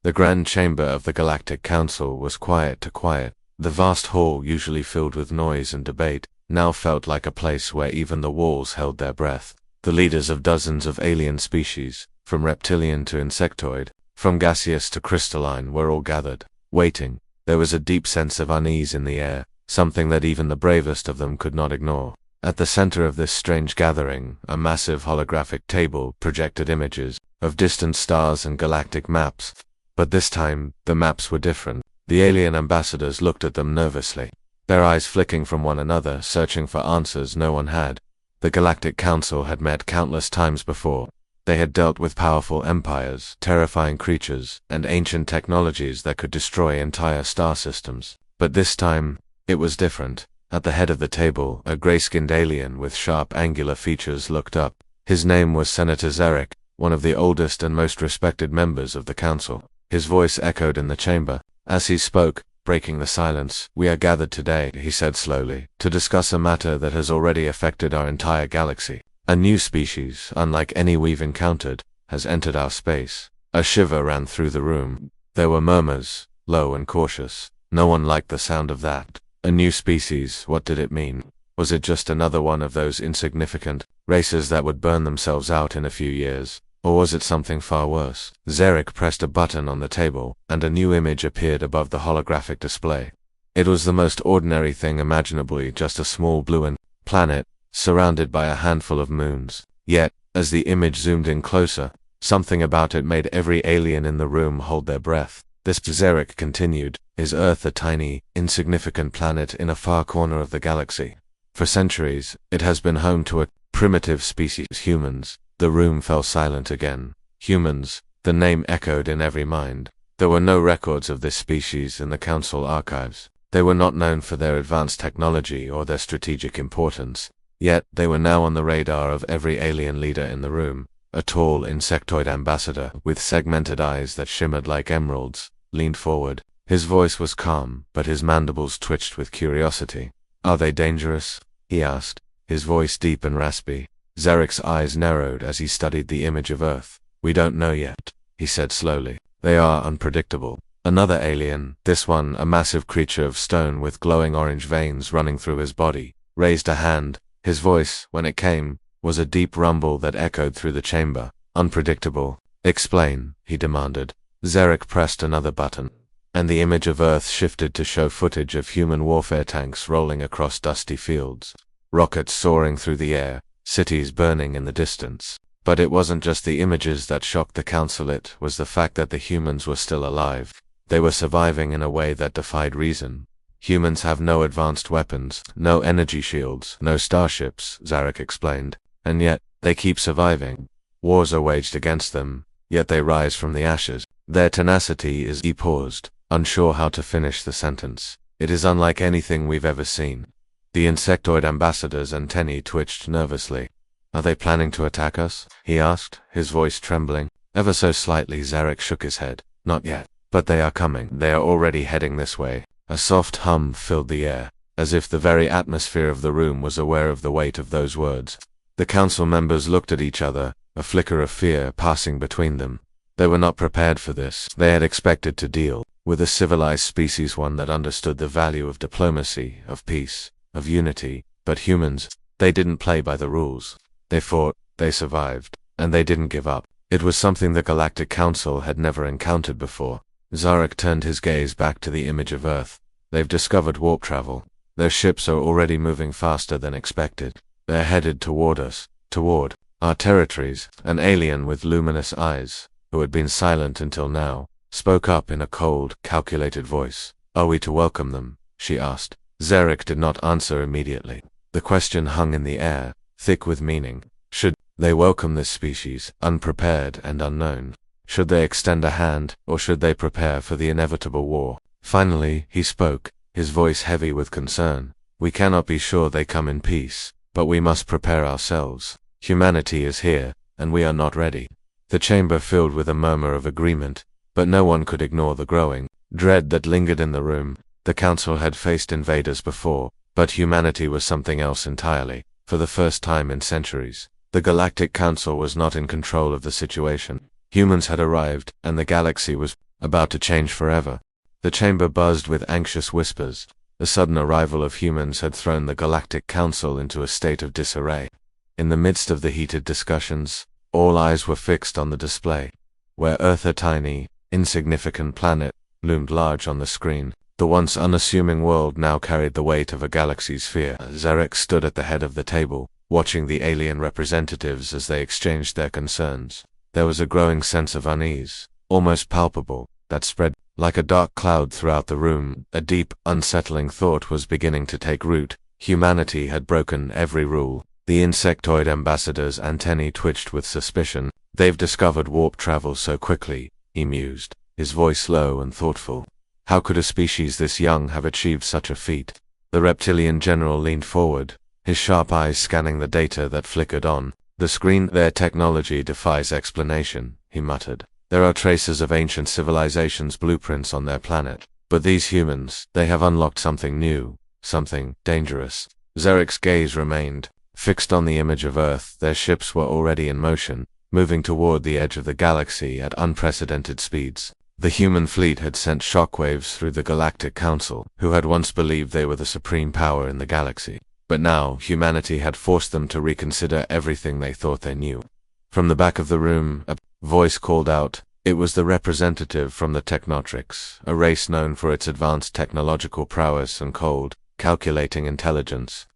The grand chamber of the Galactic Council was quiet to quiet. The vast hall, usually filled with noise and debate, now felt like a place where even the walls held their breath. The leaders of dozens of alien species, from reptilian to insectoid, from gaseous to crystalline, were all gathered, waiting. There was a deep sense of unease in the air, something that even the bravest of them could not ignore. At the center of this strange gathering, a massive holographic table projected images of distant stars and galactic maps. But this time, the maps were different. The alien ambassadors looked at them nervously, their eyes flicking from one another, searching for answers no one had. The Galactic Council had met countless times before. They had dealt with powerful empires, terrifying creatures, and ancient technologies that could destroy entire star systems. But this time, it was different. At the head of the table, a gray-skinned alien with sharp angular features looked up. His name was Senator Zarek, one of the oldest and most respected members of the council. His voice echoed in the chamber. As he spoke, breaking the silence, "We are gathered today," he said slowly, "to discuss a matter that has already affected our entire galaxy. A new species, unlike any we've encountered, has entered our space." A shiver ran through the room. There were murmurs, low and cautious. No one liked the sound of that. A new species, what did it mean? Was it just another one of those insignificant races that would burn themselves out in a few years? Or was it something far worse? Zarek pressed a button on the table, and a new image appeared above the holographic display. It was the most ordinary thing imaginably, just a small blue planet, surrounded by a handful of moons. Yet, as the image zoomed in closer, something about it made every alien in the room hold their breath. This, Zarek continued, is Earth, a tiny, insignificant planet in a far corner of the galaxy. For centuries, it has been home to a primitive species, humans. The room fell silent again. Humans, the name echoed in every mind. There were no records of this species in the Council archives. They were not known for their advanced technology or their strategic importance. Yet, they were now on the radar of every alien leader in the room. A tall insectoid ambassador, with segmented eyes that shimmered like emeralds, leaned forward. His voice was calm, but his mandibles twitched with curiosity. "Are they dangerous?" he asked, his voice deep and raspy. Zarek's eyes narrowed as he studied the image of Earth. "We don't know yet," he said slowly. "They are unpredictable." Another alien, this one a massive creature of stone with glowing orange veins running through his body, raised a hand. His voice, when it came, was a deep rumble that echoed through the chamber. "Unpredictable. Explain," he demanded. Zarek pressed another button, and the image of Earth shifted to show footage of human warfare tanks rolling across dusty fields, rockets soaring through the air, cities burning in the distance. But it wasn't just the images that shocked the council, it was the fact that the humans were still alive. They were surviving in a way that defied reason. Humans have no advanced weapons, no energy shields, no starships, Zarek explained, and yet, they keep surviving. Wars are waged against them, yet they rise from the ashes. Their tenacity is... He paused, unsure how to finish the sentence. "It is unlike anything we've ever seen." The insectoid ambassador's antennae twitched nervously. "Are they planning to attack us?" he asked, his voice trembling. Ever so slightly, Zarek shook his head. "Not yet. But they are coming. They are already heading this way." A soft hum filled the air, as if the very atmosphere of the room was aware of the weight of those words. The council members looked at each other, a flicker of fear passing between them. They were not prepared for this. They had expected to deal with a civilized species, one that understood the value of diplomacy, of peace, of unity. But humans, they didn't play by the rules. They fought, they survived, and they didn't give up. It was something the Galactic Council had never encountered before. Zarek turned his gaze back to the image of Earth. "They've discovered warp travel. Their ships are already moving faster than expected. They're headed toward us, toward our territories." An alien with luminous eyes, who had been silent until now, spoke up in a cold, calculated voice. "Are we to welcome them?" she asked. Zarek did not answer immediately. The question hung in the air, thick with meaning. Should they welcome this species, unprepared and unknown? Should they extend a hand, or should they prepare for the inevitable war? Finally, he spoke, his voice heavy with concern. "We cannot be sure they come in peace, but we must prepare ourselves. Humanity is here, and we are not ready." The chamber filled with a murmur of agreement, but no one could ignore the growing dread that lingered in the room. The council had faced invaders before, but humanity was something else entirely. For the first time in centuries, the Galactic Council was not in control of the situation. Humans had arrived, and the galaxy was about to change forever. The chamber buzzed with anxious whispers. The sudden arrival of humans had thrown the Galactic Council into a state of disarray. In the midst of the heated discussions, all eyes were fixed on the display. Where Earth, a tiny, insignificant planet, loomed large on the screen, the once unassuming world now carried the weight of a galaxy's fear. Zarek stood at the head of the table, watching the alien representatives as they exchanged their concerns. There was a growing sense of unease, almost palpable, that spread like a dark cloud throughout the room. A deep, unsettling thought was beginning to take root. Humanity had broken every rule. The insectoid ambassador's antennae twitched with suspicion. They've discovered warp travel so quickly, he mused, his voice low and thoughtful. How could a species this young have achieved such a feat? The reptilian general leaned forward, his sharp eyes scanning the data that flickered on the screen. Their technology defies explanation, he muttered. There are traces of ancient civilizations' blueprints on their planet. But these humans, they have unlocked something new, something dangerous. Zarek's gaze remained fixed on the image of Earth. Their ships were already in motion, moving toward the edge of the galaxy at unprecedented speeds. The human fleet had sent shockwaves through the Galactic Council, who had once believed they were the supreme power in the galaxy. But now, humanity had forced them to reconsider everything they thought they knew. From the back of the room, a voice called out. It was the representative from the Technotrics, a race known for its advanced technological prowess and cold, calculating intelligence.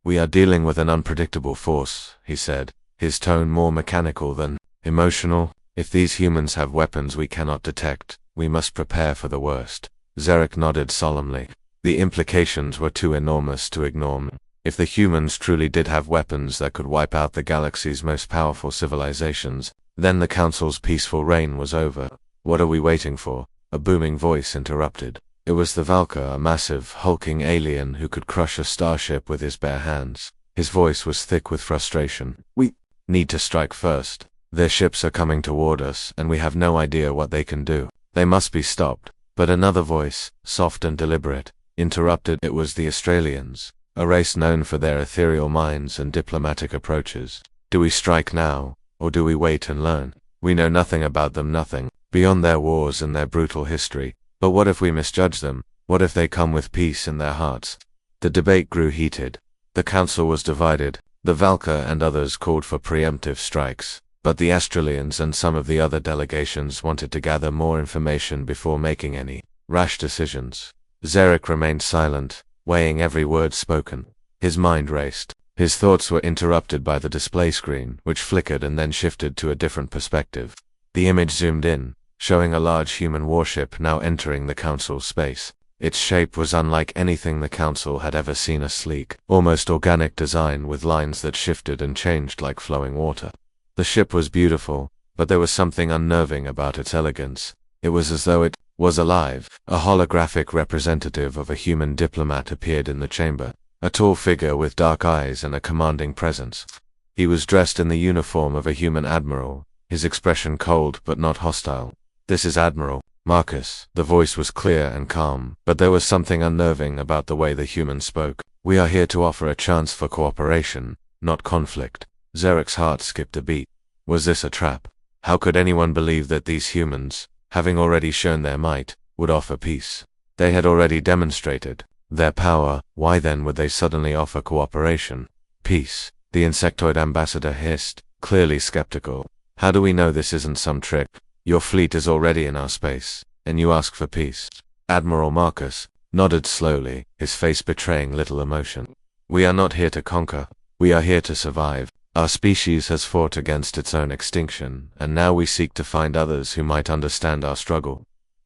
We are dealing with an unpredictable force, he said, his tone more mechanical than emotional. If these humans have weapons we cannot detect, we must prepare for the worst. Zarek nodded solemnly. The implications were too enormous to ignore. If the humans truly did have weapons that could wipe out the galaxy's most powerful civilizations, then the Council's peaceful reign was over. What are we waiting for? A booming voice interrupted. It was the Valkyr, a massive, hulking alien who could crush a starship with his bare hands. His voice was thick with frustration. We need to strike first. Their ships are coming toward us, and we have no idea what they can do. They must be stopped. But another voice, soft and deliberate, interrupted. It was the Australians, a race known for their ethereal minds and diplomatic approaches. Do we strike now, or do we wait and learn? We know nothing about them, nothing, beyond their wars and their brutal history. But what if we misjudge them? What if they come with peace in their hearts? The debate grew heated. The council was divided. The Valkyr and others called for preemptive strikes, but the Australians and some of the other delegations wanted to gather more information before making any rash decisions. Zarek remained silent, weighing every word spoken. His mind raced. His thoughts were interrupted by the display screen, which flickered and then shifted to a different perspective. The image zoomed in, showing a large human warship now entering the Council's space. Its shape was unlike anything the Council had ever seen, a sleek, almost organic design with lines that shifted and changed like flowing water. The ship was beautiful, but there was something unnerving about its elegance. It was as though it was alive. A holographic representative of a human diplomat appeared in the chamber, a tall figure with dark eyes and a commanding presence. He was dressed in the uniform of a human admiral, his expression cold but not hostile. This is Admiral Marcus. The voice was clear and calm, but there was something unnerving about the way the human spoke. We are here to offer a chance for cooperation, not conflict. Zarek's heart skipped a beat. Was this a trap? How could anyone believe that these humans, having already shown their might, would offer peace? They had already demonstrated their power. Why then would they suddenly offer cooperation? Peace, the insectoid ambassador hissed, clearly skeptical. How do we know this isn't some trick? Your fleet is already in our space, and you ask for peace. Admiral Marcus nodded slowly, his face betraying little emotion. We are not here to conquer. We are here to survive. Our species has fought against its own extinction, and now we seek to find others who might understand our struggle.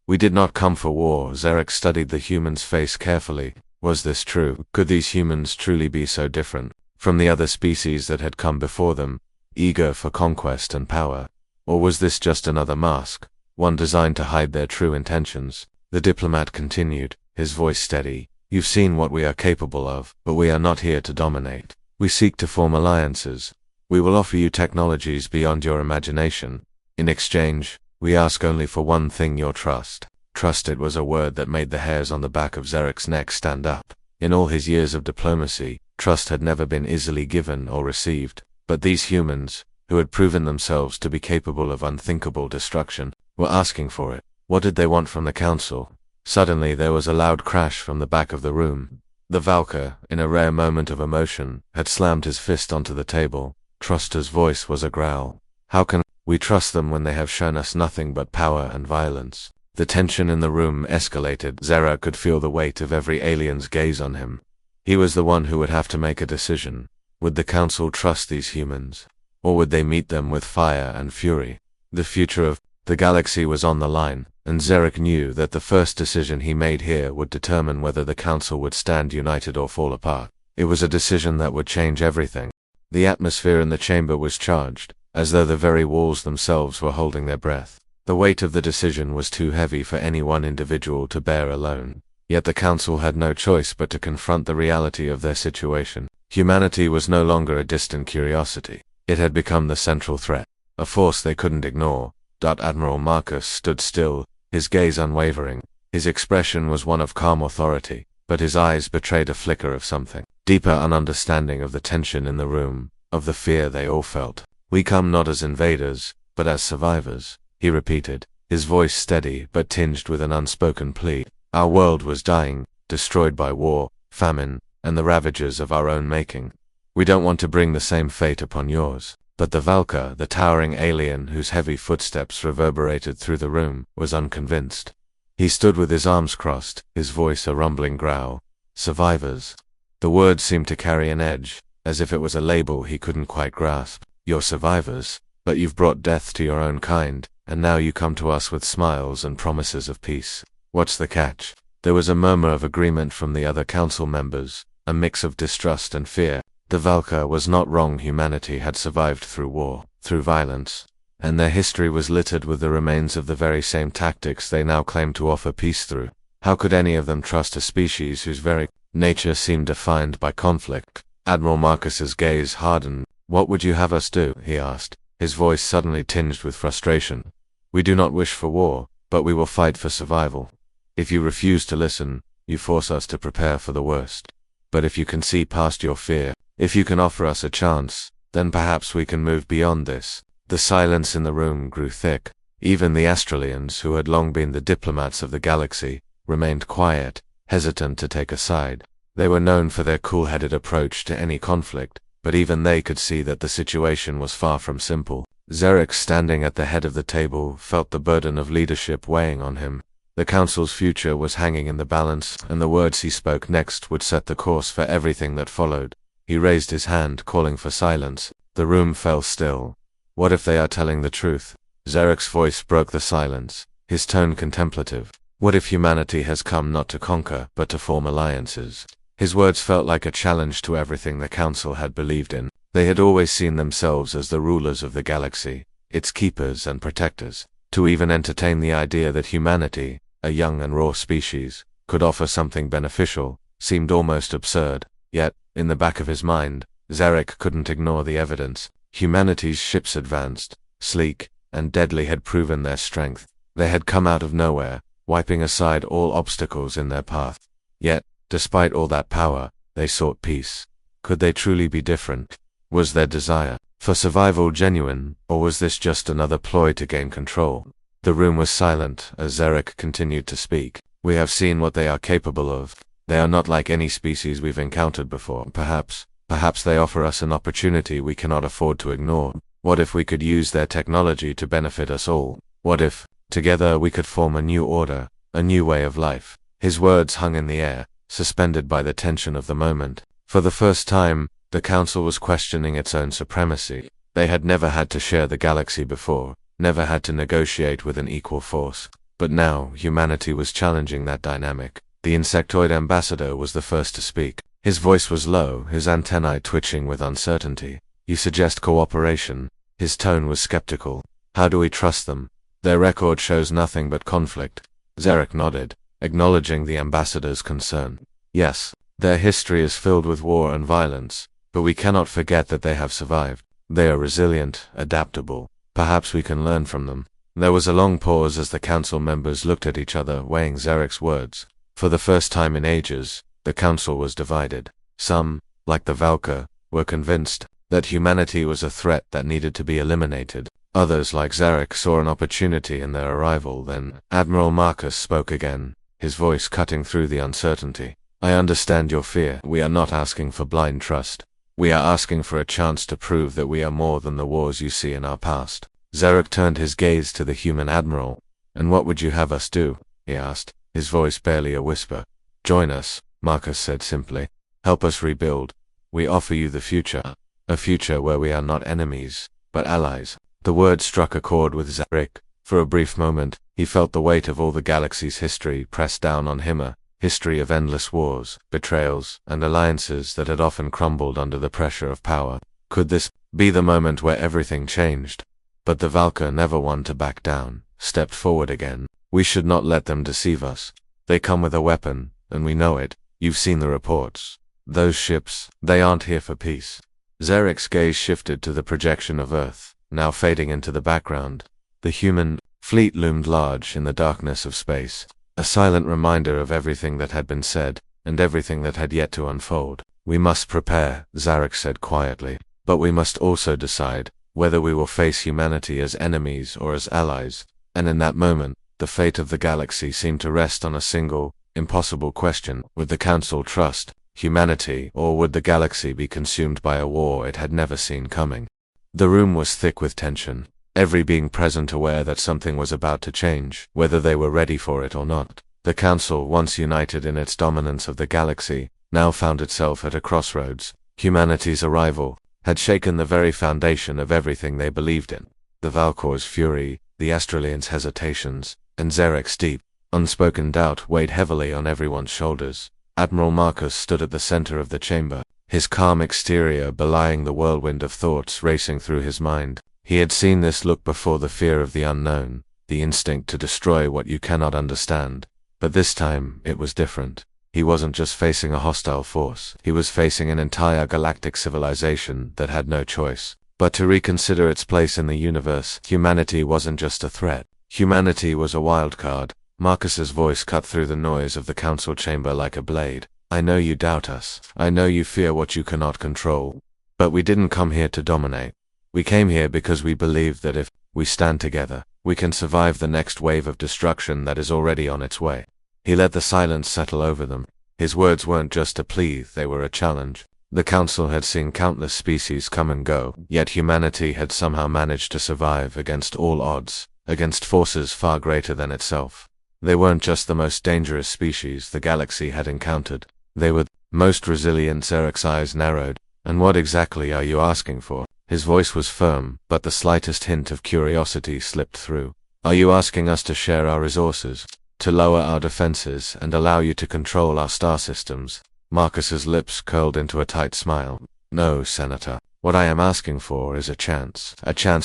We did not come for war. Zarek studied the human's face carefully. Was this true? Could these humans truly be so different from the other species that had come before them, eager for conquest and power? Or was this just another mask, one designed to hide their true intentions? The diplomat continued, his voice steady. You've seen what we are capable of, but we are not here to dominate. We seek to form alliances. We will offer you technologies beyond your imagination. In exchange, we ask only for one thing: your trust. Trust. It was a word that made the hairs on the back of Zarek's neck stand up. In all his years of diplomacy, trust had never been easily given or received. But these humans, who had proven themselves to be capable of unthinkable destruction, were asking for it. What did they want from the council? Suddenly there was a loud crash from the back of the room. The Valkyr, in a rare moment of emotion, had slammed his fist onto the table. Trosta's voice was a growl. How can we trust them when they have shown us nothing but power and violence? The tension in the room escalated. Zarek could feel the weight of every alien's gaze on him. He was the one who would have to make a decision. Would the council trust these humans? Or would they meet them with fire and fury? The future of the galaxy was on the line, and Zarek knew that the first decision he made here would determine whether the council would stand united or fall apart. It was a decision that would change everything. The atmosphere in the chamber was charged, as though the very walls themselves were holding their breath. The weight of the decision was too heavy for any one individual to bear alone. Yet the council had no choice but to confront the reality of their situation. Humanity was no longer a distant curiosity. It had become the central threat, a force they couldn't ignore. Admiral Marcus stood still, his gaze unwavering. His expression was one of calm authority, but his eyes betrayed a flicker of something deeper, an understanding of the tension in the room, of the fear they all felt. "We come not as invaders, but as survivors," he repeated, his voice steady but tinged with an unspoken plea. "Our world was dying, destroyed by war, famine, and the ravages of our own making. We don't want to bring the same fate upon yours." But the Valkyr, the towering alien whose heavy footsteps reverberated through the room, was unconvinced. He stood with his arms crossed, his voice a rumbling growl. "Survivors." The word seemed to carry an edge, as if it was a label he couldn't quite grasp. "You're survivors, but you've brought death to your own kind, and now you come to us with smiles and promises of peace. What's the catch?" There was a murmur of agreement from the other council members, a mix of distrust and fear. The Valkyr was not wrong. Humanity had survived through war, through violence, and their history was littered with the remains of the very same tactics they now claimed to offer peace through. How could any of them trust a species whose very nature seemed defined by conflict? Admiral Marcus's gaze hardened. "What would you have us do?" he asked, his voice suddenly tinged with frustration. "We do not wish for war, but we will fight for survival. If you refuse to listen, you force us to prepare for the worst. But if you can see past your fear, if you can offer us a chance, then perhaps we can move beyond this." The silence in the room grew thick. Even the Australians, who had long been the diplomats of the galaxy, remained quiet, hesitant to take a side. They were known for their cool-headed approach to any conflict, but even they could see that the situation was far from simple. Zarek, standing at the head of the table, felt the burden of leadership weighing on him. The council's future was hanging in the balance, and the words he spoke next would set the course for everything that followed. He raised his hand, calling for silence. The room fell still. "What if they are telling the truth?" Zarek's voice broke the silence, his tone contemplative. "What if humanity has come not to conquer, but to form alliances?" His words felt like a challenge to everything the council had believed in. They had always seen themselves as the rulers of the galaxy, its keepers and protectors. To even entertain the idea that humanity, a young and raw species, could offer something beneficial, seemed almost absurd. Yet, in the back of his mind, Zarek couldn't ignore the evidence. Humanity's ships advanced, sleek and deadly, had proven their strength. They had come out of nowhere, wiping aside all obstacles in their path. Yet, despite all that power, they sought peace. Could they truly be different? Was their desire for survival genuine, or was this just another ploy to gain control? The room was silent as Zarek continued to speak. "We have seen what they are capable of. They are not like any species we've encountered before. Perhaps they offer us an opportunity we cannot afford to ignore. What if we could use their technology to benefit us all? What if, together, we could form a new order, a new way of life?" His words hung in the air, suspended by the tension of the moment. For the first time, the council was questioning its own supremacy. They had never had to share the galaxy before, never had to negotiate with an equal force. But now, humanity was challenging that dynamic. The insectoid ambassador was the first to speak. His voice was low, his antennae twitching with uncertainty. "You suggest cooperation?" His tone was skeptical. "How do we trust them? Their record shows nothing but conflict." Zarek nodded, acknowledging the ambassador's concern. "Yes, their history is filled with war and violence, but we cannot forget that they have survived. They are resilient, adaptable. Perhaps we can learn from them." There was a long pause as the council members looked at each other, weighing Zarek's words. For the first time in ages, the council was divided. Some, like the Valkyr, were convinced that humanity was a threat that needed to be eliminated. Others, like Zarek, saw an opportunity in their arrival. Then Admiral Marcus spoke again, his voice cutting through the uncertainty. I understand your fear. We are not asking for blind trust. We are asking for a chance to prove that we are more than the wars you see in our past. Zarek turned his gaze to the human admiral. And what would you have us do? He asked, his voice barely a whisper. Join us, Marcus said simply. Help us rebuild. We offer you the future. A future where we are not enemies, but allies. The words struck a chord with Zarek. For a brief moment, he felt the weight of all the galaxy's history pressed down on him, a history of endless wars, betrayals, and alliances that had often crumbled under the pressure of power. Could this be the moment where everything changed? But the Valkyr, never one to back down, stepped forward again. We should not let them deceive us. They come with a weapon, and we know it. You've seen the reports. Those ships, they aren't here for peace. Zarek's gaze shifted to the projection of Earth, now fading into the background. The human fleet loomed large in the darkness of space, a silent reminder of everything that had been said, and everything that had yet to unfold. We must prepare, Zarek said quietly, but we must also decide whether we will face humanity as enemies or as allies. And in that moment, the fate of the galaxy seemed to rest on a single, impossible question. Would the Council trust humanity, or would the galaxy be consumed by a war it had never seen coming? The room was thick with tension, every being present aware that something was about to change, whether they were ready for it or not. The Council, once united in its dominance of the galaxy, now found itself at a crossroads. Humanity's arrival had shaken the very foundation of everything they believed in. The Valkor's fury, the Australians' hesitations, and Zarek's deep, unspoken doubt weighed heavily on everyone's shoulders. Admiral Marcus stood at the center of the chamber, his calm exterior belying the whirlwind of thoughts racing through his mind. He had seen this look before, the fear of the unknown, the instinct to destroy what you cannot understand. But this time, it was different. He wasn't just facing a hostile force, he was facing an entire galactic civilization that had no choice but to reconsider its place in the universe. Humanity wasn't just a threat. Humanity was a wild card. Marcus's voice cut through the noise of the council chamber like a blade. I know you doubt us. I know you fear what you cannot control. But we didn't come here to dominate. We came here because we believe that if we stand together, we can survive the next wave of destruction that is already on its way. He let the silence settle over them. His words weren't just a plea, they were a challenge. The Council had seen countless species come and go, yet humanity had somehow managed to survive against all odds, against forces far greater than itself. They weren't just the most dangerous species the galaxy had encountered. They were the most resilient. Zarek's eyes narrowed. And what exactly are you asking for? His voice was firm, but the slightest hint of curiosity slipped through. Are you asking us to share our resources, to lower our defenses and allow you to control our star systems? Marcus's lips curled into a tight smile. No, Senator. What I am asking for is a chance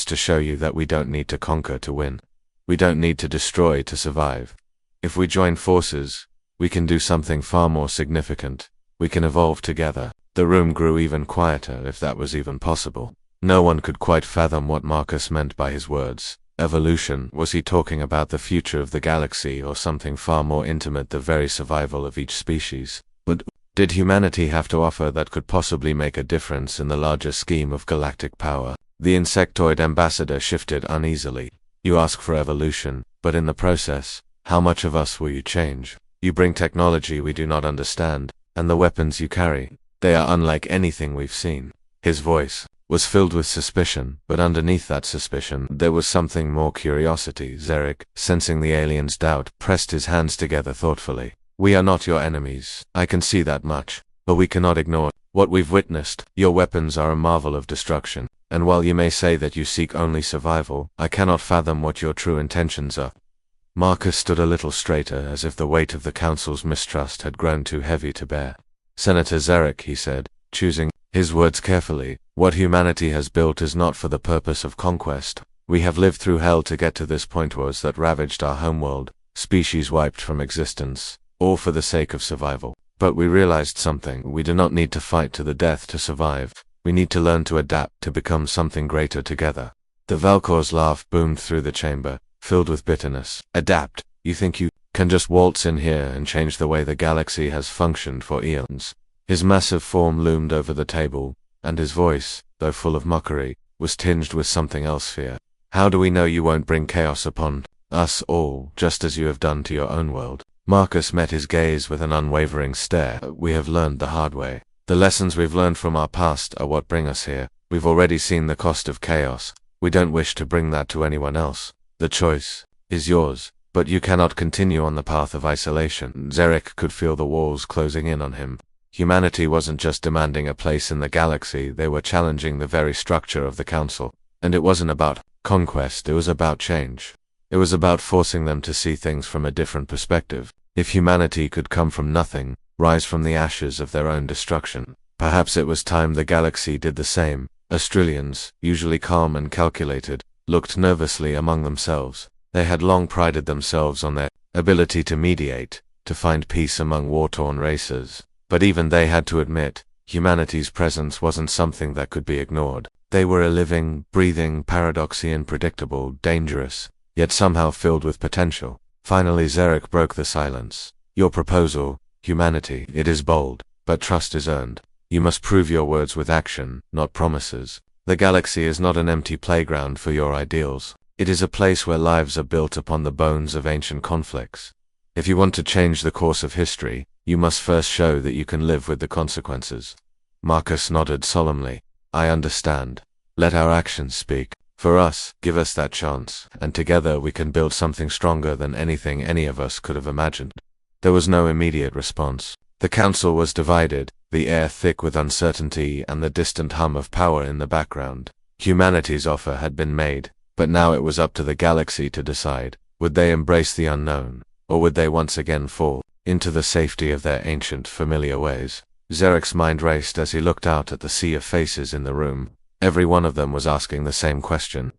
to show you that we don't need to conquer to win. We don't need to destroy to survive. If we join forces, we can do something far more significant. We can evolve together. The room grew even quieter, if that was even possible. No one could quite fathom what Marcus meant by his words. Evolution? Was he talking about the future of the galaxy or something far more intimate, the very survival of each species? But did humanity have to offer that could possibly make a difference in the larger scheme of galactic power? The insectoid ambassador shifted uneasily. You ask for evolution, but in the process, how much of us will you change? You bring technology we do not understand, and the weapons you carry, they are unlike anything we've seen. His voice was filled with suspicion, but underneath that suspicion, there was something more: curiosity. Zarek, sensing the alien's doubt, pressed his hands together thoughtfully. We are not your enemies, I can see that much, but we cannot ignore what we've witnessed. Your weapons are a marvel of destruction, and while you may say that you seek only survival, I cannot fathom what your true intentions are. Marcus stood a little straighter, as if the weight of the Council's mistrust had grown too heavy to bear. Senator Zarek, he said, choosing his words carefully, what humanity has built is not for the purpose of conquest. We have lived through hell to get to this point, wars that ravaged our homeworld, species wiped from existence, all for the sake of survival. But we realized something: we do not need to fight to the death to survive. We need to learn to adapt, to become something greater together. The Valkor's laugh boomed through the chamber, filled with bitterness. Adapt? You think you can just waltz in here and change the way the galaxy has functioned for eons? His massive form loomed over the table, and his voice, though full of mockery, was tinged with something else: fear. How do we know you won't bring chaos upon us all, just as you have done to your own world? Marcus met his gaze with an unwavering stare. We have learned the hard way. The lessons we've learned from our past are what bring us here. We've already seen the cost of chaos. We don't wish to bring that to anyone else. The choice is yours, but you cannot continue on the path of isolation. Zarek could feel the walls closing in on him. Humanity wasn't just demanding a place in the galaxy, they were challenging the very structure of the Council. And it wasn't about conquest, it was about change. It was about forcing them to see things from a different perspective. If humanity could come from nothing, rise from the ashes of their own destruction, perhaps it was time the galaxy did the same. Australians, usually calm and calculated, looked nervously among themselves. They had long prided themselves on their ability to mediate, to find peace among war-torn races. But even they had to admit, humanity's presence wasn't something that could be ignored. They were a living, breathing, paradoxian, predictable, dangerous, yet somehow filled with potential. Finally Zarek broke the silence. Your proposal, humanity, it is bold, but trust is earned. You must prove your words with action, not promises. The galaxy is not an empty playground for your ideals. It is a place where lives are built upon the bones of ancient conflicts. If you want to change the course of history, you must first show that you can live with the consequences. Marcus nodded solemnly. I understand. Let our actions speak. For us, give us that chance, and together we can build something stronger than anything any of us could have imagined. There was no immediate response. The council was divided, the air thick with uncertainty and the distant hum of power in the background. Humanity's offer had been made, but now it was up to the galaxy to decide. Would they embrace the unknown, or would they once again fall into the safety of their ancient, familiar ways? Zarek's mind raced as he looked out at the sea of faces in the room. Every one of them was asking the same question.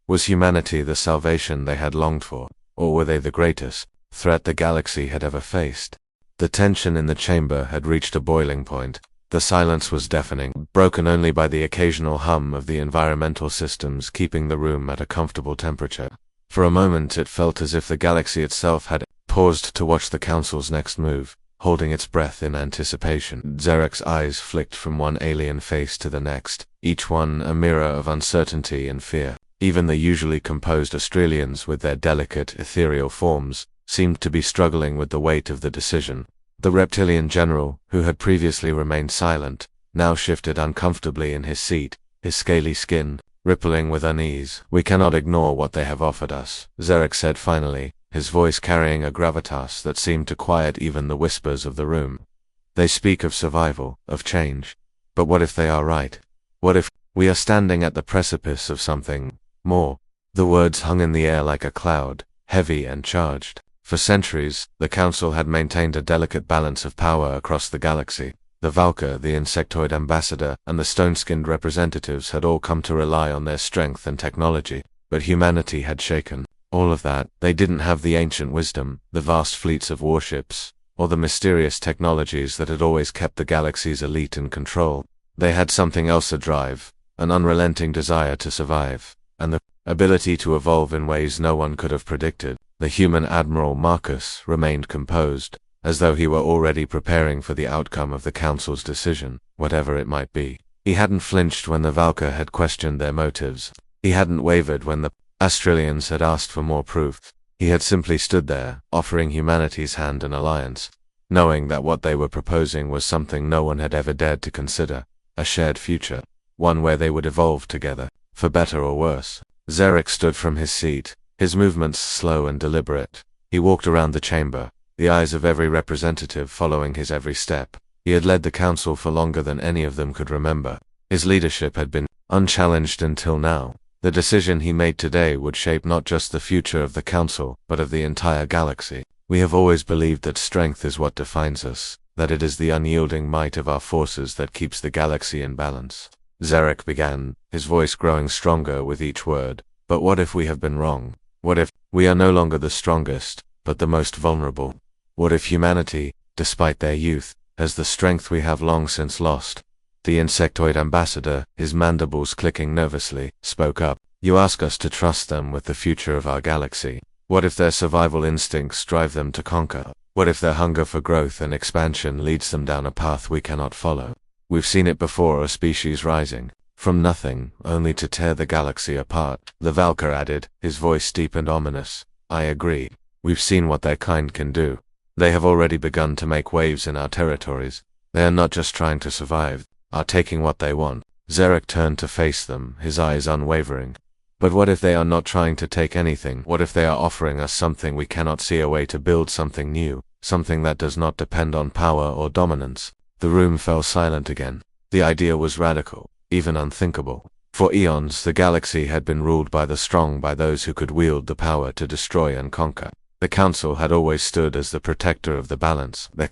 Was humanity the salvation they had longed for, or were they the greatest threat the galaxy had ever faced? The tension in the chamber had reached a boiling point. The silence was deafening, broken only by the occasional hum of the environmental systems keeping the room at a comfortable temperature. For a moment it felt as if the galaxy itself had paused to watch the Council's next move, holding its breath in anticipation. Zarek's eyes flicked from one alien face to the next, each one a mirror of uncertainty and fear. Even the usually composed Australians with their delicate, ethereal forms seemed to be struggling with the weight of the decision. The reptilian general, who had previously remained silent, now shifted uncomfortably in his seat, his scaly skin rippling with unease. We cannot ignore what they have offered us, Zarek said finally, his voice carrying a gravitas that seemed to quiet even the whispers of the room. They speak of survival, of change. But what if they are right? What if we are standing at the precipice of something more? The words hung in the air like a cloud, heavy and charged. For centuries, the Council had maintained a delicate balance of power across the galaxy. The Valkyr, the insectoid ambassador, and the stone-skinned representatives had all come to rely on their strength and technology. But humanity had shaken all of that. They didn't have the ancient wisdom, the vast fleets of warships, or the mysterious technologies that had always kept the galaxy's elite in control. They had something else: a drive, an unrelenting desire to survive, and the ability to evolve in ways no one could have predicted. The human Admiral Marcus remained composed, as though he were already preparing for the outcome of the Council's decision, whatever it might be. He hadn't flinched when the Valkyr had questioned their motives. He hadn't wavered when the Australians had asked for more proof. He had simply stood there, offering humanity's hand an alliance, knowing that what they were proposing was something no one had ever dared to consider, a shared future, one where they would evolve together, for better or worse. Zarek stood from his seat, his movements slow and deliberate. He walked around the chamber, the eyes of every representative following his every step. He had led the Council for longer than any of them could remember. His leadership had been unchallenged until now. The decision he made today would shape not just the future of the Council, but of the entire galaxy. We have always believed that strength is what defines us, that it is the unyielding might of our forces that keeps the galaxy in balance. Zarek began, his voice growing stronger with each word. But what if we have been wrong? What if we are no longer the strongest, but the most vulnerable? What if humanity, despite their youth, has the strength we have long since lost? The insectoid ambassador, his mandibles clicking nervously, spoke up. You ask us to trust them with the future of our galaxy. What if their survival instincts drive them to conquer? What if their hunger for growth and expansion leads them down a path we cannot follow? We've seen it before, a species rising From nothing, only to tear the galaxy apart. The Valkyr added, his voice deep and ominous. I agree. We've seen what their kind can do. They have already begun to make waves in our territories. They are not just trying to survive, are taking what they want. Zarek turned to face them, his eyes unwavering. But what if they are not trying to take anything? What if they are offering us something we cannot see, a way to build something new, something that does not depend on power or dominance? The room fell silent again. The idea was radical, even unthinkable. For eons, the galaxy had been ruled by the strong, by those who could wield the power to destroy and conquer. The Council had always stood as the protector of the balance. They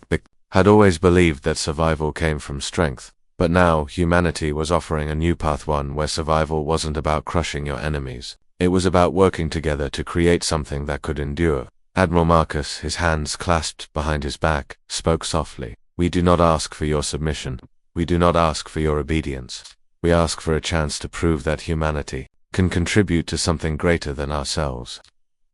had always believed that survival came from strength. But now, humanity was offering a new path, one where survival wasn't about crushing your enemies. It was about working together to create something that could endure. Admiral Marcus, his hands clasped behind his back, spoke softly. We do not ask for your submission. We do not ask for your obedience. We ask for a chance to prove that humanity can contribute to something greater than ourselves.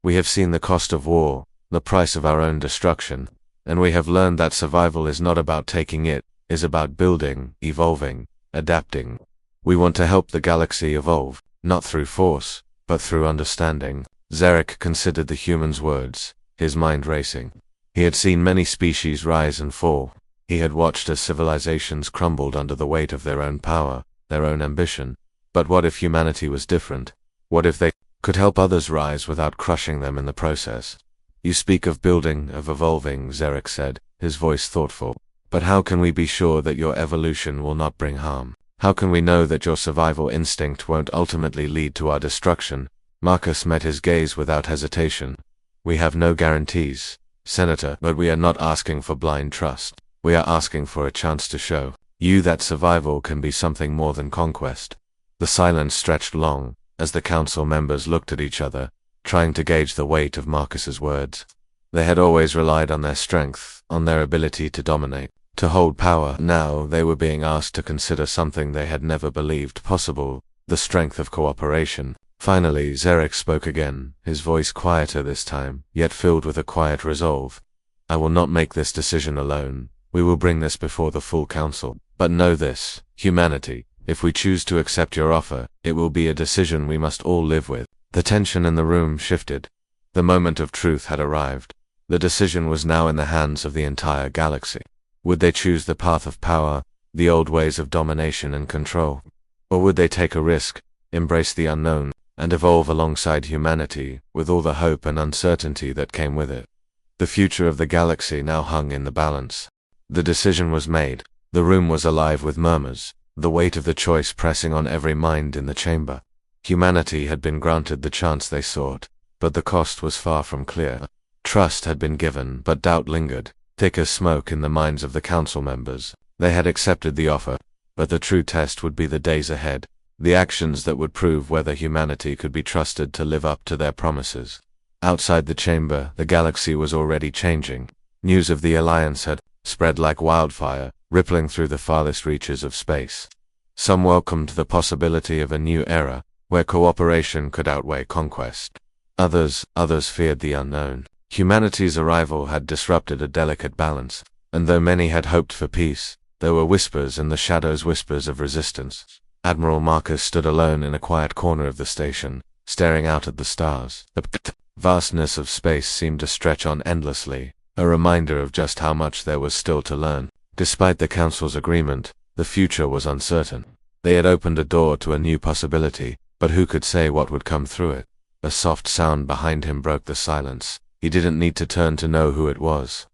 We have seen the cost of war, the price of our own destruction, and we have learned that survival is not about taking, it is about building, evolving, adapting. We want to help the galaxy evolve, not through force, but through understanding. Zarek considered the human's words, his mind racing. He had seen many species rise and fall. He had watched as civilizations crumbled under the weight of their own power, their own ambition. But what if humanity was different? What if they could help others rise without crushing them in the process? You speak of building, of evolving, Zarek said, his voice thoughtful. But how can we be sure that your evolution will not bring harm? How can we know that your survival instinct won't ultimately lead to our destruction? Marcus met his gaze without hesitation. We have no guarantees, Senator, but we are not asking for blind trust. We are asking for a chance to show you that survival can be something more than conquest. The silence stretched long, as the council members looked at each other, trying to gauge the weight of Marcus's words. They had always relied on their strength, on their ability to dominate, to hold power. Now they were being asked to consider something they had never believed possible, the strength of cooperation. Finally, Zarek spoke again, his voice quieter this time, yet filled with a quiet resolve. I will not make this decision alone. We will bring this before the full council. But know this, humanity, if we choose to accept your offer, it will be a decision we must all live with. The tension in the room shifted. The moment of truth had arrived. The decision was now in the hands of the entire galaxy. Would they choose the path of power, the old ways of domination and control? Or would they take a risk, embrace the unknown, and evolve alongside humanity, with all the hope and uncertainty that came with it? The future of the galaxy now hung in the balance. The decision was made. The room was alive with murmurs, the weight of the choice pressing on every mind in the chamber. Humanity had been granted the chance they sought, but the cost was far from clear. Trust had been given, but doubt lingered, thick as smoke in the minds of the council members. They had accepted the offer, but the true test would be the days ahead, the actions that would prove whether humanity could be trusted to live up to their promises. Outside the chamber, the galaxy was already changing. News of the alliance had spread like wildfire, rippling through the farthest reaches of space. Some welcomed the possibility of a new era, where cooperation could outweigh conquest. Others feared the unknown. Humanity's arrival had disrupted a delicate balance, and though many had hoped for peace, there were whispers in the shadows, whispers of resistance. Admiral Marcus stood alone in a quiet corner of the station, staring out at the stars. The vastness of space seemed to stretch on endlessly, a reminder of just how much there was still to learn. Despite the Council's agreement, the future was uncertain. They had opened a door to a new possibility, but who could say what would come through it? A soft sound behind him broke the silence. He didn't need to turn to know who it was.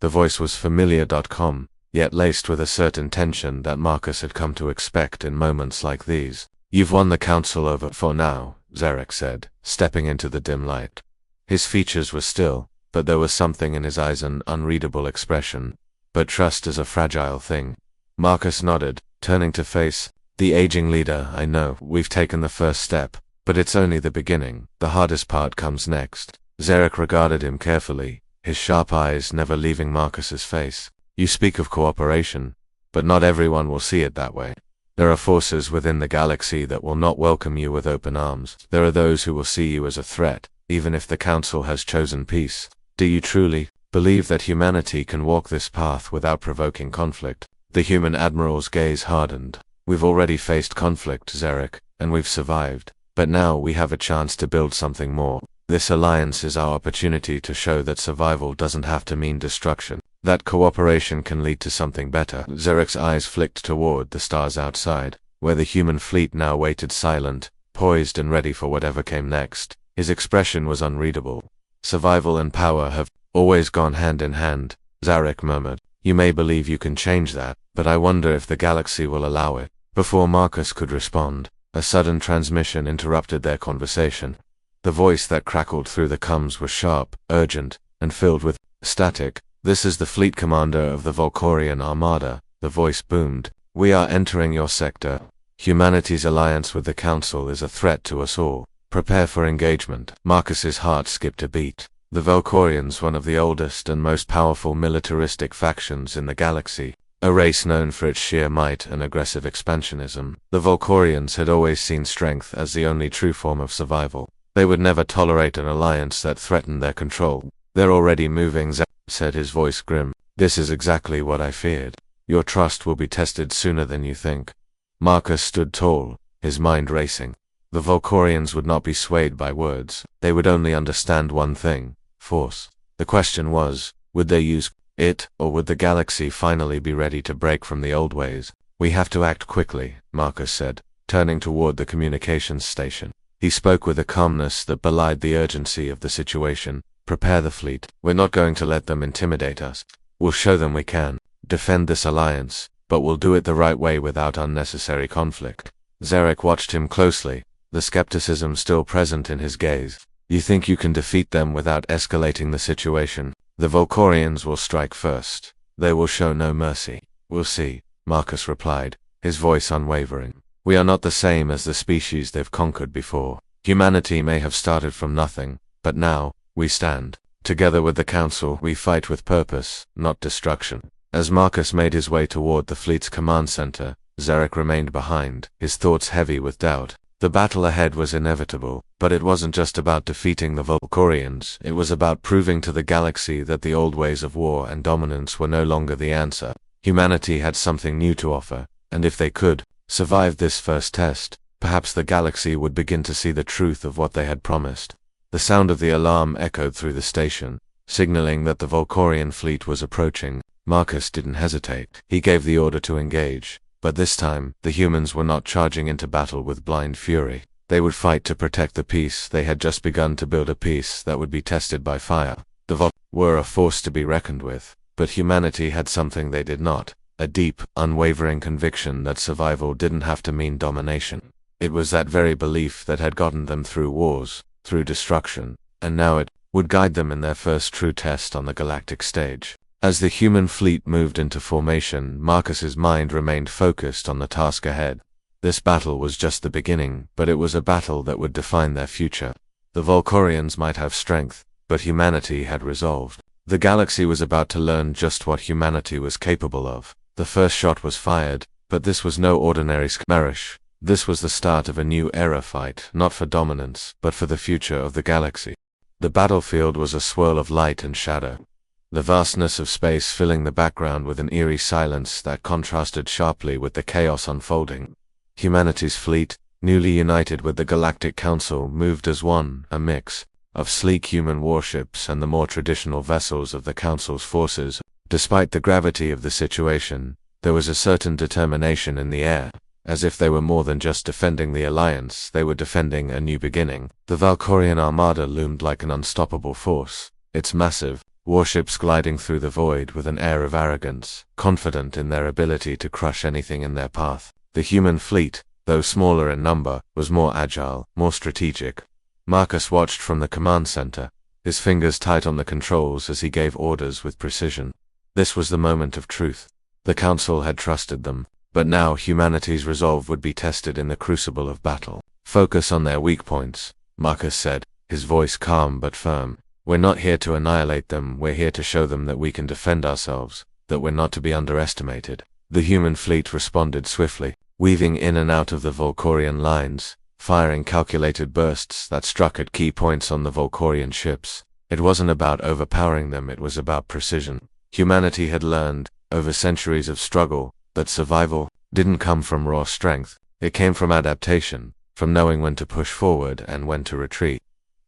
The voice was familiar.com, yet laced with a certain tension that Marcus had come to expect in moments like these. You've won the Council over for now, Zarek said, stepping into the dim light. His features were still, but there was something in his eyes, an unreadable expression. But trust is a fragile thing. Marcus nodded, turning to face the aging leader. I know, we've taken the first step, but it's only the beginning. The hardest part comes next. Zarek regarded him carefully, his sharp eyes never leaving Marcus's face. You speak of cooperation, but not everyone will see it that way. There are forces within the galaxy that will not welcome you with open arms. There are those who will see you as a threat, even if the Council has chosen peace. Do you truly believe that humanity can walk this path without provoking conflict? The human admiral's gaze hardened. We've already faced conflict, Zarek, and we've survived. But now we have a chance to build something more. This alliance is our opportunity to show that survival doesn't have to mean destruction. That cooperation can lead to something better. Zarek's eyes flicked toward the stars outside, where the human fleet now waited silent, poised and ready for whatever came next. His expression was unreadable. Survival and power have always gone hand in hand, Zarek murmured. You may believe you can change that, but I wonder if the galaxy will allow it. Before Marcus could respond, a sudden transmission interrupted their conversation. The voice that crackled through the comms was sharp, urgent, and filled with static. This is the fleet commander of the Valkorian Armada, the voice boomed. We are entering your sector. Humanity's alliance with the Council is a threat to us all. Prepare for engagement. Marcus's heart skipped a beat. The Valkorians, one of the oldest and most powerful militaristic factions in the galaxy, a race known for its sheer might and aggressive expansionism. The Valkorians had always seen strength as the only true form of survival. They would never tolerate an alliance that threatened their control. They're already moving, said, his voice grim. This is exactly what I feared. Your trust will be tested sooner than you think. Marcus stood tall, his mind racing. The Valkorians would not be swayed by words. They would only understand one thing: force. The question was, would they use it, or would the galaxy finally be ready to break from the old ways? We have to act quickly, Marcus said, turning toward the communications station. He spoke with a calmness that belied the urgency of the situation. Prepare the fleet. We're not going to let them intimidate us. We'll show them we can defend this alliance, but we'll do it the right way without unnecessary conflict. Zarek watched him closely, the skepticism still present in his gaze. You think you can defeat them without escalating the situation? The Valkorians will strike first. They will show no mercy. We'll see, Marcus replied, his voice unwavering. We are not the same as the species they've conquered before. Humanity may have started from nothing, but now, we stand. Together with the Council, we fight with purpose, not destruction. As Marcus made his way toward the fleet's command center, Zarek remained behind, his thoughts heavy with doubt. The battle ahead was inevitable, but it wasn't just about defeating the Valkorians. It was about proving to the galaxy that the old ways of war and dominance were no longer the answer. Humanity had something new to offer, and if they could survive this first test, perhaps the galaxy would begin to see the truth of what they had promised. The sound of the alarm echoed through the station, signaling that the Valkorian fleet was approaching. Marcus didn't hesitate. He gave the order to engage. But this time, the humans were not charging into battle with blind fury. They would fight to protect the peace they had just begun to build, a peace that would be tested by fire. The Valk were a force to be reckoned with, but humanity had something they did not: a deep, unwavering conviction that survival didn't have to mean domination. It was that very belief that had gotten them through wars, through destruction, and now it would guide them in their first true test on the galactic stage. As the human fleet moved into formation, Marcus's mind remained focused on the task ahead. This battle was just the beginning, but it was a battle that would define their future. The Valkorians might have strength, but humanity had resolved. The galaxy was about to learn just what humanity was capable of. The first shot was fired, but this was no ordinary skirmish. This was the start of a new era fight, not for dominance, but for the future of the galaxy. The battlefield was a swirl of light and shadow, the vastness of space filling the background with an eerie silence that contrasted sharply with the chaos unfolding. Humanity's fleet, newly united with the Galactic Council, moved as one, a mix of sleek human warships and the more traditional vessels of the Council's forces. Despite the gravity of the situation, there was a certain determination in the air. As if they were more than just defending the Alliance, they were defending a new beginning. The Valkorian Armada loomed like an unstoppable force, its massive warships gliding through the void with an air of arrogance, confident in their ability to crush anything in their path. The human fleet, though smaller in number, was more agile, more strategic. Marcus watched from the command center, his fingers tight on the controls as he gave orders with precision. This was the moment of truth. The Council had trusted them, but now humanity's resolve would be tested in the crucible of battle. Focus on their weak points, Marcus said, his voice calm but firm. We're not here to annihilate them, we're here to show them that we can defend ourselves, that we're not to be underestimated. The human fleet responded swiftly, weaving in and out of the Valkorian lines, firing calculated bursts that struck at key points on the Valkorian ships. It wasn't about overpowering them, it was about precision. Humanity had learned, over centuries of struggle, that survival didn't come from raw strength. It came from adaptation, from knowing when to push forward and when to retreat.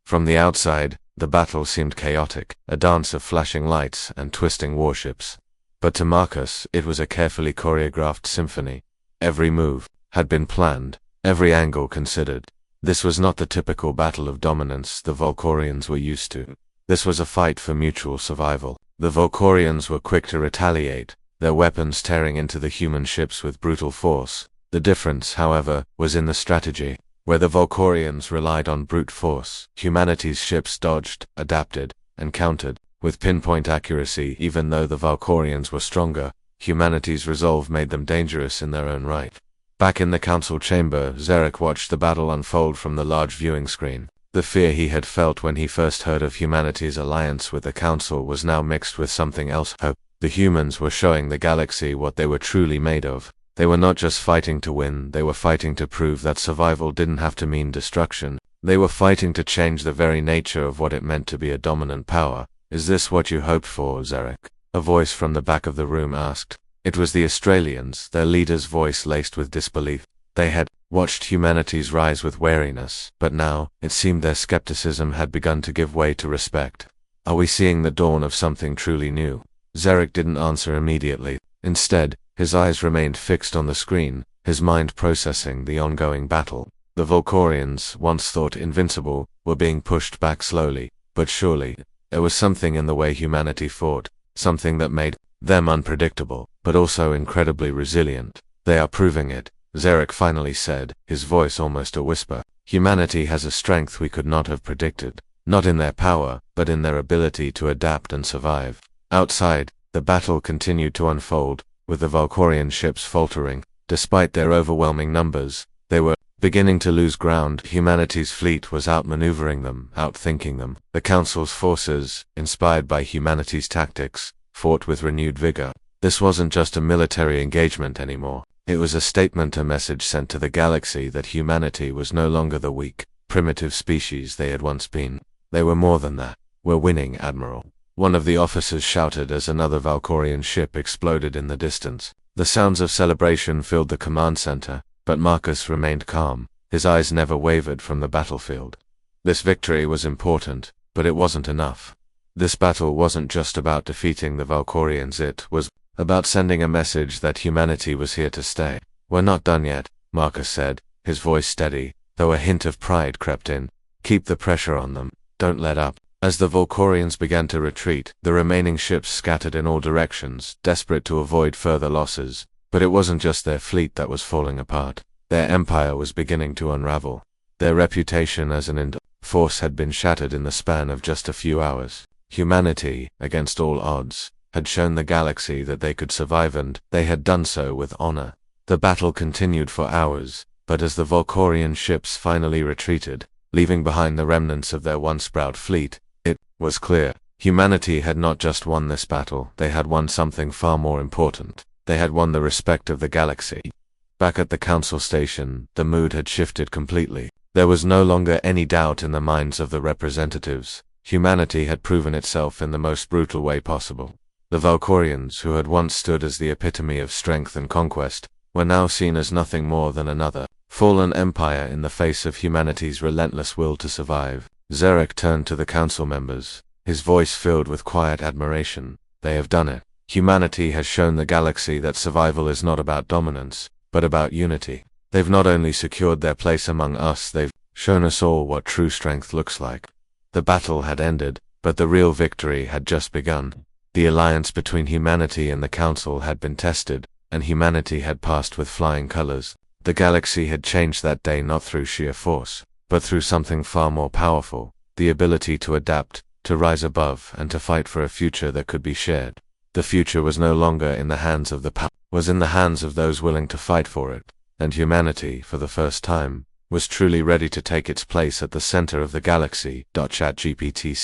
From the outside, the battle seemed chaotic, a dance of flashing lights and twisting warships. But to Marcus, it was a carefully choreographed symphony. Every move had been planned, every angle considered. This was not the typical battle of dominance the Valkorians were used to. This was a fight for mutual survival. The Valkorians were quick to retaliate, their weapons tearing into the human ships with brutal force. The difference, however, was in the strategy. Where the Valkorians relied on brute force, humanity's ships dodged, adapted, and countered with pinpoint accuracy. Even though the Valkorians were stronger, humanity's resolve made them dangerous in their own right. Back in the council chamber, Zarek watched the battle unfold from the large viewing screen. The fear he had felt when he first heard of humanity's alliance with the council was now mixed with something else: hope. The humans were showing the galaxy what they were truly made of. They were not just fighting to win, they were fighting to prove that survival didn't have to mean destruction. They were fighting to change the very nature of what it meant to be a dominant power. "Is this what you hoped for, Zarek?" a voice from the back of the room asked. It was the Australians, their leader's voice laced with disbelief. They had watched humanity's rise with wariness, but now, it seemed their skepticism had begun to give way to respect. "Are we seeing the dawn of something truly new?" Zarek didn't answer immediately. Instead, his eyes remained fixed on the screen, his mind processing the ongoing battle. The Valkorians, once thought invincible, were being pushed back slowly, but surely. There was something in the way humanity fought, something that made them unpredictable, but also incredibly resilient. "They are proving it," Zarek finally said, his voice almost a whisper. "Humanity has a strength we could not have predicted, not in their power, but in their ability to adapt and survive." Outside, the battle continued to unfold, with the Valkorian ships faltering. Despite their overwhelming numbers, they were beginning to lose ground. Humanity's fleet was outmaneuvering them, outthinking them. The Council's forces, inspired by humanity's tactics, fought with renewed vigor. This wasn't just a military engagement anymore. It was a statement, a message sent to the galaxy that humanity was no longer the weak, primitive species they had once been. They were more than that. "We're winning, Admiral," one of the officers shouted as another Valkorian ship exploded in the distance. The sounds of celebration filled the command center, but Marcus remained calm. His eyes never wavered from the battlefield. This victory was important, but it wasn't enough. This battle wasn't just about defeating the Valkorians, it was about sending a message that humanity was here to stay. "We're not done yet," Marcus said, his voice steady, though a hint of pride crept in. "Keep the pressure on them. Don't let up." As the Valkorians began to retreat, the remaining ships scattered in all directions, desperate to avoid further losses. But it wasn't just their fleet that was falling apart. Their empire was beginning to unravel. Their reputation as an force had been shattered in the span of just a few hours. Humanity, against all odds, had shown the galaxy that they could survive, and they had done so with honor. The battle continued for hours, but as the Valkorian ships finally retreated, leaving behind the remnants of their once proud fleet, it was clear humanity had not just won this battle, they had won something far more important. They had won the respect of the galaxy. Back at the council station, the mood had shifted completely. There was no longer any doubt in the minds of the representatives. Humanity had proven itself in the most brutal way possible. The Valkorians, who had once stood as the epitome of strength and conquest, were now seen as nothing more than another fallen empire in the face of humanity's relentless will to survive. Zarek turned to the council members, his voice filled with quiet admiration. "They have done it. Humanity has shown the galaxy that survival is not about dominance, but about unity. They've not only secured their place among us, they've shown us all what true strength looks like." The battle had ended, but the real victory had just begun. The alliance between humanity and the Council had been tested, and humanity had passed with flying colors. The galaxy had changed that day not through sheer force, but through something far more powerful: the ability to adapt, to rise above, and to fight for a future that could be shared. The future was no longer in the hands of the power, was in the hands of those willing to fight for it, and humanity, for the first time, was truly ready to take its place at the center of the galaxy. ChatGPT